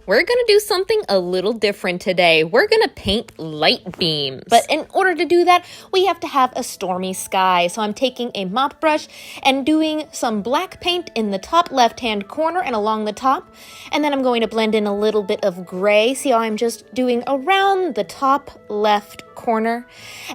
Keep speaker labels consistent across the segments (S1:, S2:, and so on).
S1: We're going to do something a little different today. We're going to paint light beams. But in order to do that, we have to have a stormy sky. So I'm taking a mop brush and doing some black paint in the top left-hand corner and along the top. And then I'm going to blend in a little bit of gray. See how I'm just doing around the top left corner.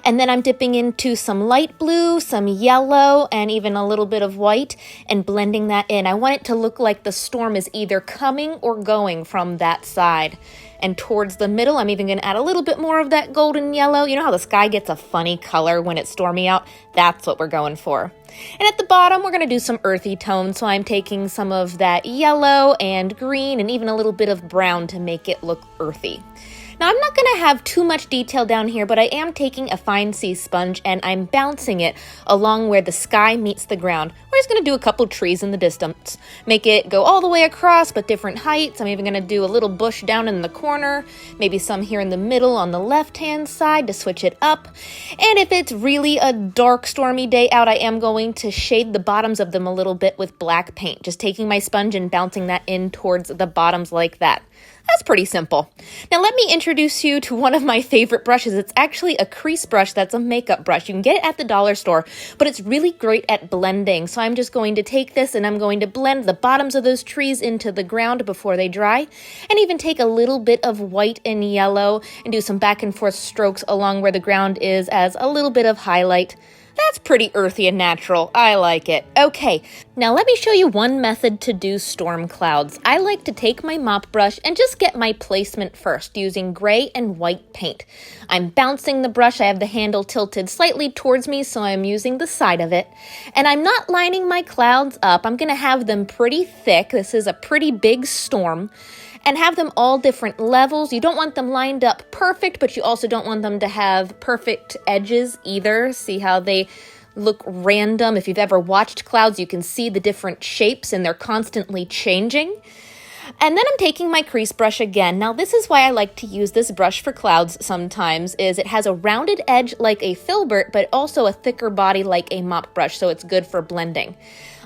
S1: And then I'm dipping into some light blue, some yellow, and even a little bit of white and blending that in. I want it to look like the storm is either coming or going from that side. And towards the middle, I'm even going to add a little bit more of that golden yellow. You know how the sky gets a funny color when it's stormy out? That's what we're going for. And at the bottom, we're going to do some earthy tones. So I'm taking some of that yellow and green and even a little bit of brown to make it look earthy. Now, I'm not going to have too much detail down here, but I am taking a fine C sponge and I'm bouncing it along where the sky meets the ground. We're just going to do a couple trees in the distance. Make it go all the way across, but different heights. I'm even going to do a little bush down in the corner, maybe some here in the middle on the left-hand side to switch it up. And if it's really a dark, stormy day out, I am going to shade the bottoms of them a little bit with black paint, just taking my sponge and bouncing that in towards the bottoms like that. That's pretty simple. Now let me introduce you to one of my favorite brushes. It's actually a crease brush that's a makeup brush. You can get it at the dollar store, but it's really great at blending. So I'm just going to take this and I'm going to blend the bottoms of those trees into the ground before they dry, and even take a little bit of white and yellow and do some back and forth strokes along where the ground is as a little bit of highlight. That's pretty earthy and natural. I like it. Okay, now let me show you one method to do storm clouds. I like to take my mop brush and just get my placement first using gray and white paint. I'm bouncing the brush. I have the handle tilted slightly towards me, so I'm using the side of it. And I'm not lining my clouds up. I'm going to have them pretty thick. This is a pretty big storm. And have them all different levels. You don't want them lined up perfect, but you also don't want them to have perfect edges either. See how they look random? If you've ever watched clouds, you can see the different shapes and they're constantly changing. And then I'm taking my crease brush again. Now this is why I like to use this brush for clouds sometimes, is it has a rounded edge like a filbert, but also a thicker body like a mop brush, so it's good for blending.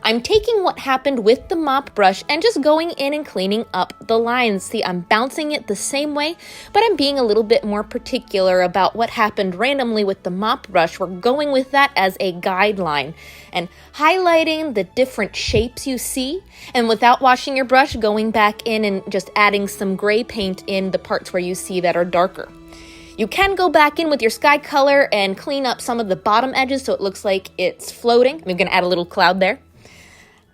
S1: I'm taking what happened with the mop brush and just going in and cleaning up the lines. See, I'm bouncing it the same way, but I'm being a little bit more particular about what happened randomly with the mop brush. We're going with that as a guideline and highlighting the different shapes you see, and without washing your brush, going back in and just adding some gray paint in the parts where you see that are darker. You can go back in with your sky color and clean up some of the bottom edges so it looks like it's floating. I'm going to add a little cloud there.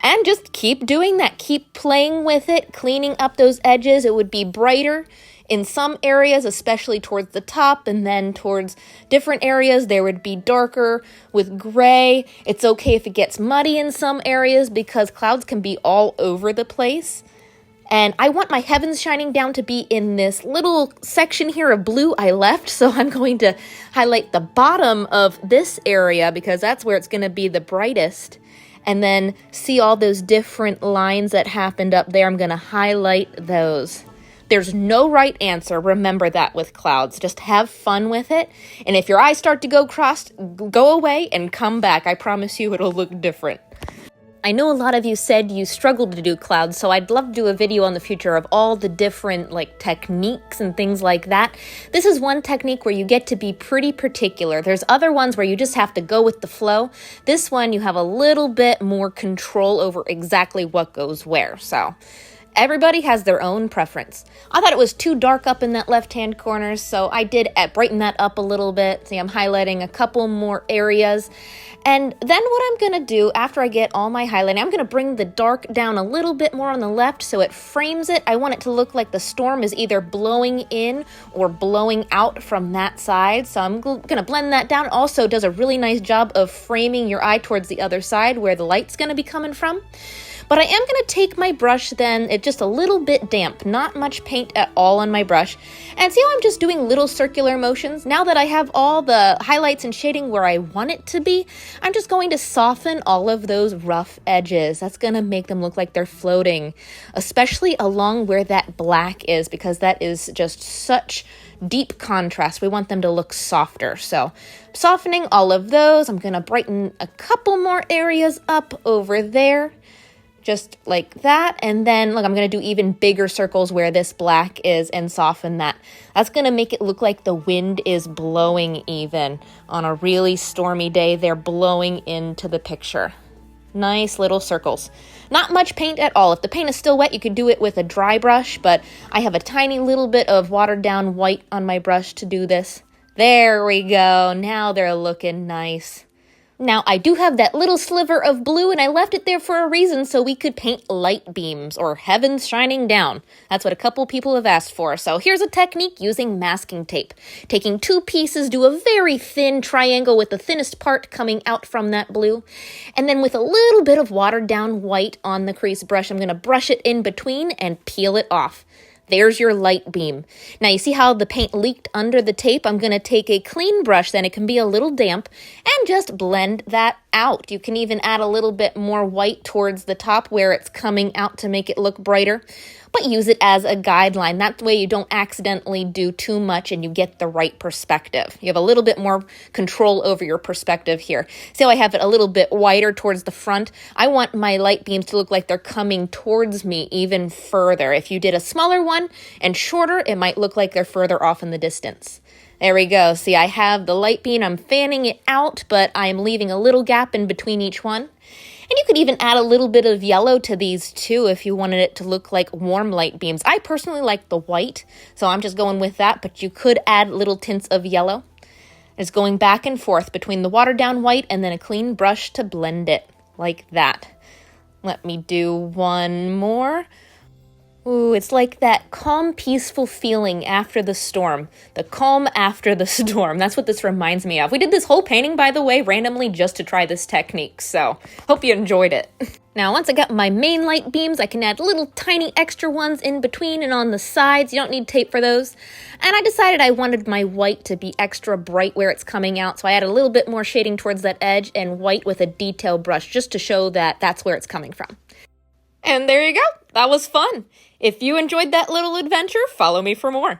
S1: And just keep doing that. Keep playing with it, cleaning up those edges. It would be brighter in some areas, especially towards the top, and then towards different areas, there would be darker with gray. It's okay if it gets muddy in some areas because clouds can be all over the place. And I want my heavens shining down to be in this little section here of blue I left, so I'm going to highlight the bottom of this area because that's where it's going to be the brightest. And then see all those different lines that happened up there. I'm going to highlight those. There's no right answer. Remember that with clouds. Just have fun with it. And if your eyes start to go crossed, go away and come back. I promise you it'll look different. I know a lot of you said you struggled to do clouds, so I'd love to do a video on the future of all the different techniques and things like that. This is one technique where you get to be pretty particular. There's other ones where you just have to go with the flow. This one, you have a little bit more control over exactly what goes where, so everybody has their own preference. I thought it was too dark up in that left-hand corner, so I did brighten that up a little bit. See, I'm highlighting a couple more areas. And then what I'm going to do after I get all my highlighting, I'm going to bring the dark down a little bit more on the left so it frames it. I want it to look like the storm is either blowing in or blowing out from that side. So I'm going to blend that down. Also does a really nice job of framing your eye towards the other side where the light's going to be coming from. But I am going to take my brush then, it's just a little bit damp, not much paint at all on my brush. And see how I'm just doing little circular motions? Now that I have all the highlights and shading where I want it to be, I'm just going to soften all of those rough edges. That's going to make them look like they're floating, especially along where that black is, because that is just such deep contrast. We want them to look softer. So softening all of those, I'm going to brighten a couple more areas up over there. just like that. And then, look, I'm going to do even bigger circles where this black is and soften that. That's going to make it look like the wind is blowing even. On a really stormy day, they're blowing into the picture. Nice little circles. Not much paint at all. If the paint is still wet, you could do it with a dry brush, but I have a tiny little bit of watered down white on my brush to do this. There we go. Now they're looking nice. Now, I do have that little sliver of blue, and I left it there for a reason so we could paint light beams, or heavens shining down. That's what a couple people have asked for. So here's a technique using masking tape. Taking 2 pieces, do a very thin triangle with the thinnest part coming out from that blue. And then with a little bit of watered down white on the crease brush, I'm going to brush it in between and peel it off. There's your light beam. Now you see how the paint leaked under the tape? I'm going to take a clean brush, then it can be a little damp, and just blend that out. You can even add a little bit more white towards the top where it's coming out to make it look brighter, but use it as a guideline. That way you don't accidentally do too much and you get the right perspective. You have a little bit more control over your perspective here. See how I have it a little bit wider towards the front? I want my light beams to look like they're coming towards me even further. If you did a smaller one and shorter, it might look like they're further off in the distance. There we go. See, I have the light beam. I'm fanning it out, but I'm leaving a little gap in between each one. And you could even add a little bit of yellow to these too if you wanted it to look like warm light beams. I personally like the white, so I'm just going with that, but you could add little tints of yellow. It's going back and forth between the watered down white and then a clean brush to blend it, like that. Let me do one more. Ooh, it's like that calm, peaceful feeling after the storm. The calm after the storm. That's what this reminds me of. We did this whole painting, by the way, randomly just to try this technique, so hope you enjoyed it. Now, once I got my main light beams, I can add little tiny extra ones in between and on the sides. You don't need tape for those. And I decided I wanted my white to be extra bright where it's coming out, so I added a little bit more shading towards that edge and white with a detail brush just to show that that's where it's coming from. And there you go. That was fun. If you enjoyed that little adventure, follow me for more.